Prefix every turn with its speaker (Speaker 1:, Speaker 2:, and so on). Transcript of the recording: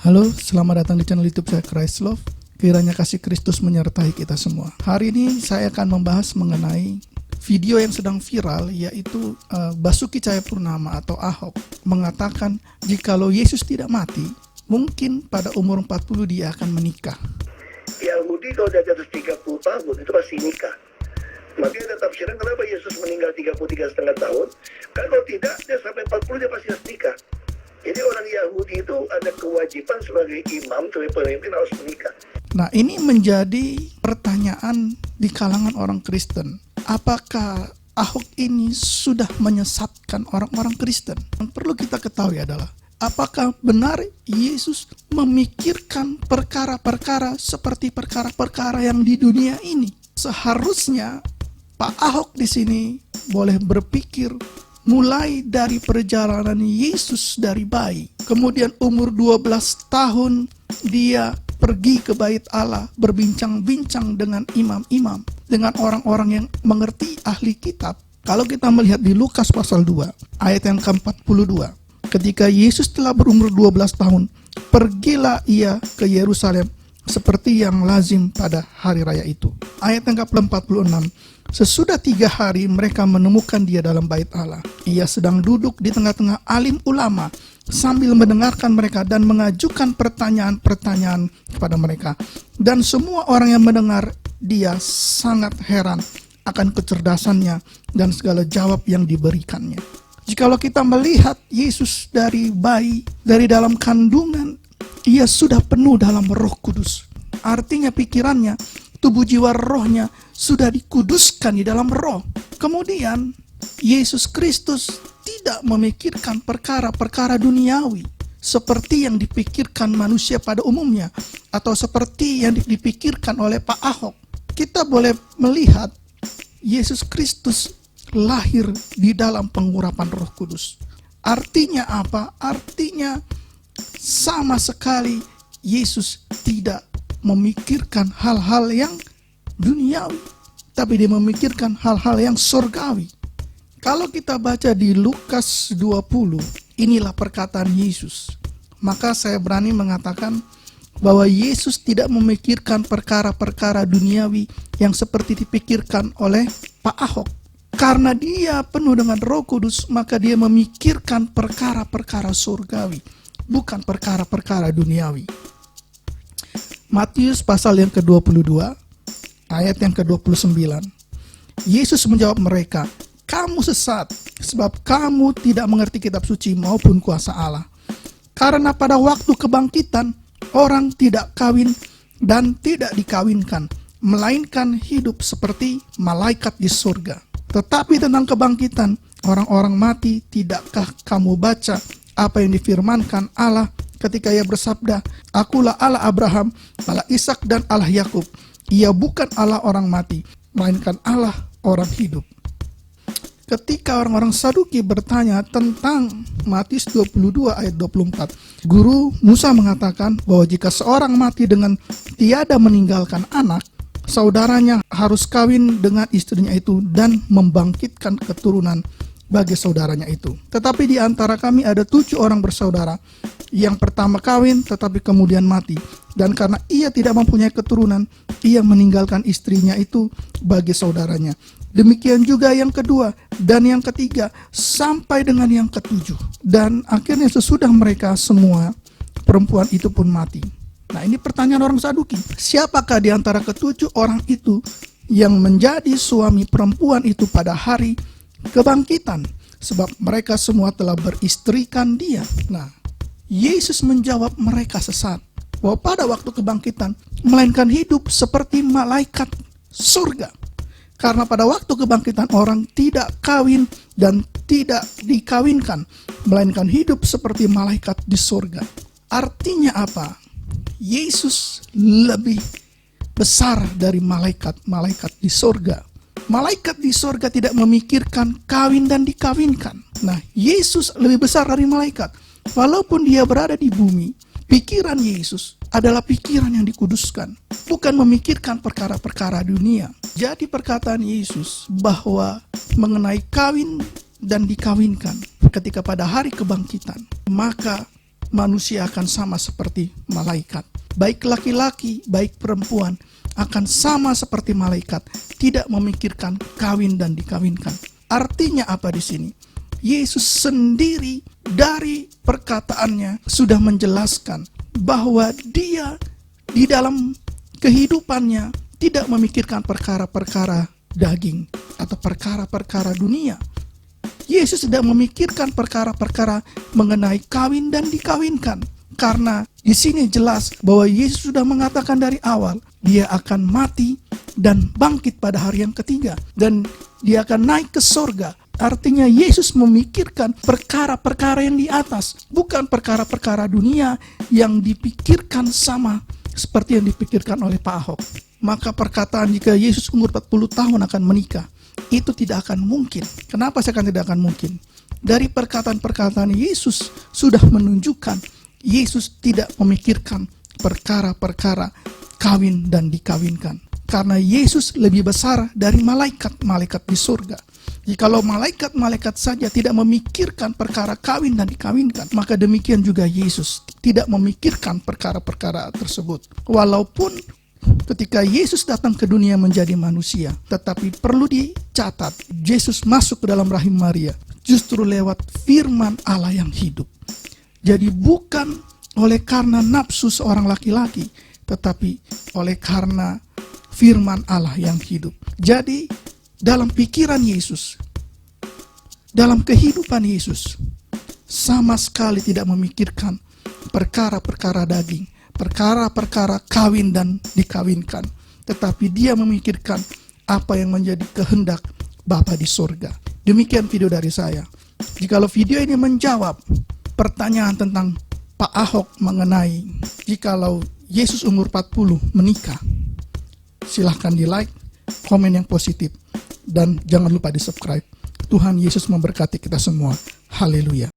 Speaker 1: Halo, selamat datang di channel YouTube saya Christ Love. Kiranya kasih Kristus menyertai kita semua. Hari ini saya akan membahas mengenai video yang sedang viral, yaitu Basuki Cahayapurnama atau Ahok mengatakan jikalau Yesus tidak mati, mungkin pada umur 40 dia akan menikah.
Speaker 2: Yahudi kalau di atas 30 tahun itu pasti nikah. Makanya ada tafsiran kenapa Yesus meninggal 33,5 tahun. Kalau tidak, dia sampai 40 dia pasti harus nikah. Jadi orang Yahudi itu ada kewajiban sebagai imam, sebagai pemimpin harus menikah.
Speaker 1: Nah, ini menjadi pertanyaan di kalangan orang Kristen. Apakah Ahok ini sudah menyesatkan orang-orang Kristen? Yang perlu kita ketahui adalah, apakah benar Yesus memikirkan perkara-perkara seperti perkara-perkara yang di dunia ini? Seharusnya Pak Ahok di sini boleh berpikir mulai dari perjalanan Yesus dari bayi. Kemudian umur 12 tahun dia pergi ke bait Allah, berbincang-bincang dengan imam-imam, dengan orang-orang yang mengerti ahli kitab. Kalau kita melihat di Lukas pasal 2, ayat yang ke-42. Ketika Yesus telah berumur 12 tahun, pergilah ia ke Yerusalem seperti yang lazim pada hari raya itu. Ayat yang ke-46. Sesudah 3 hari mereka menemukan dia dalam bait Allah. Ia sedang duduk di tengah-tengah alim ulama sambil mendengarkan mereka dan mengajukan pertanyaan-pertanyaan kepada mereka. Dan semua orang yang mendengar dia sangat heran akan kecerdasannya dan segala jawab yang diberikannya. Jikalau kita melihat Yesus dari bayi, dari dalam kandungan, ia sudah penuh dalam Roh Kudus. Artinya pikirannya, tubuh jiwa rohnya sudah dikuduskan di dalam roh. Kemudian Yesus Kristus tidak memikirkan perkara-perkara duniawi seperti yang dipikirkan manusia pada umumnya atau seperti yang dipikirkan oleh Pak Ahok. Kita boleh melihat Yesus Kristus lahir di dalam pengurapan Roh Kudus. Artinya apa? Artinya sama sekali Yesus tidak memikirkan hal-hal yang duniawi, tapi dia memikirkan hal-hal yang surgawi. Kalau kita baca di Lukas 20, inilah perkataan Yesus. Maka saya berani mengatakan bahwa Yesus tidak memikirkan perkara-perkara duniawi yang seperti dipikirkan oleh Pak Ahok. Karena dia penuh dengan Roh Kudus, maka dia memikirkan perkara-perkara surgawi, bukan perkara-perkara duniawi. Matius pasal yang ke-22, ayat yang ke-29. Yesus menjawab mereka, "Kamu sesat, sebab kamu tidak mengerti kitab suci maupun kuasa Allah. Karena pada waktu kebangkitan, orang tidak kawin dan tidak dikawinkan, melainkan hidup seperti malaikat di surga. Tetapi tentang kebangkitan orang-orang mati, tidakkah kamu baca apa yang difirmankan Allah ketika ia bersabda, Akulah Allah Abraham, Allah Ishak dan Allah Yakub. Ia bukan Allah orang mati, melainkan Allah orang hidup." Ketika orang-orang Saduki bertanya tentang Matius 22 ayat 24, Guru Musa mengatakan bahwa jika seorang mati dengan tiada meninggalkan anak, saudaranya harus kawin dengan istrinya itu dan membangkitkan keturunan bagi saudaranya itu. Tetapi di antara kami ada 7 orang bersaudara. Yang pertama kawin tetapi kemudian mati. Dan karena ia tidak mempunyai keturunan, ia meninggalkan istrinya itu bagi saudaranya. Demikian juga yang kedua dan yang ketiga sampai dengan yang ke-7. Dan akhirnya sesudah mereka semua, perempuan itu pun mati. Nah, ini pertanyaan orang Saduki. Siapakah di antara ke-7 orang itu yang menjadi suami perempuan itu pada hari kebangkitan? Sebab mereka semua telah beristrikan dia. Nah, Yesus menjawab mereka sesat, bahwa pada waktu kebangkitan melainkan hidup seperti malaikat surga. Karena pada waktu kebangkitan orang tidak kawin dan tidak dikawinkan, melainkan hidup seperti malaikat di surga. Artinya apa? Yesus lebih besar dari malaikat-malaikat di surga. Malaikat di surga tidak memikirkan kawin dan dikawinkan. Nah, Yesus lebih besar dari malaikat. Walaupun dia berada di bumi, pikiran Yesus adalah pikiran yang dikuduskan, bukan memikirkan perkara-perkara dunia. Jadi perkataan Yesus bahwa mengenai kawin dan dikawinkan ketika pada hari kebangkitan, maka manusia akan sama seperti malaikat. Baik laki-laki, baik perempuan akan sama seperti malaikat, tidak memikirkan kawin dan dikawinkan. Artinya apa di sini? Yesus sendiri dari perkataannya sudah menjelaskan bahwa dia di dalam kehidupannya tidak memikirkan perkara-perkara daging atau perkara-perkara dunia. Yesus tidak memikirkan perkara-perkara mengenai kawin dan dikawinkan. Karena di sini jelas bahwa Yesus sudah mengatakan dari awal, dia akan mati dan bangkit pada hari yang ketiga. Dan dia akan naik ke sorga. Artinya Yesus memikirkan perkara-perkara yang di atas, bukan perkara-perkara dunia yang dipikirkan sama seperti yang dipikirkan oleh Pak Ahok. Maka perkataan jika Yesus umur 40 tahun akan menikah, itu tidak akan mungkin. Kenapa saya katakan tidak akan mungkin? Dari perkataan-perkataan Yesus sudah menunjukkan Yesus tidak memikirkan perkara-perkara kawin dan dikawinkan. Karena Yesus lebih besar dari malaikat-malaikat di surga. Jikalau malaikat-malaikat saja tidak memikirkan perkara kawin dan dikawinkan, maka demikian juga Yesus tidak memikirkan perkara-perkara tersebut. Walaupun ketika Yesus datang ke dunia menjadi manusia, tetapi perlu dicatat, Yesus masuk ke dalam rahim Maria justru lewat firman Allah yang hidup. Jadi bukan oleh karena nafsu seorang laki-laki, tetapi oleh karena firman Allah yang hidup. Jadi dalam pikiran Yesus, dalam kehidupan Yesus, sama sekali tidak memikirkan perkara-perkara daging, perkara-perkara kawin dan dikawinkan, tetapi dia memikirkan apa yang menjadi kehendak Bapa di surga. Demikian video dari saya. Jikalau video ini menjawab pertanyaan tentang Pak Ahok mengenai jikalau Yesus umur 40 menikah, silahkan di like, komen yang positif, dan jangan lupa di subscribe. Tuhan Yesus memberkati kita semua. Haleluya.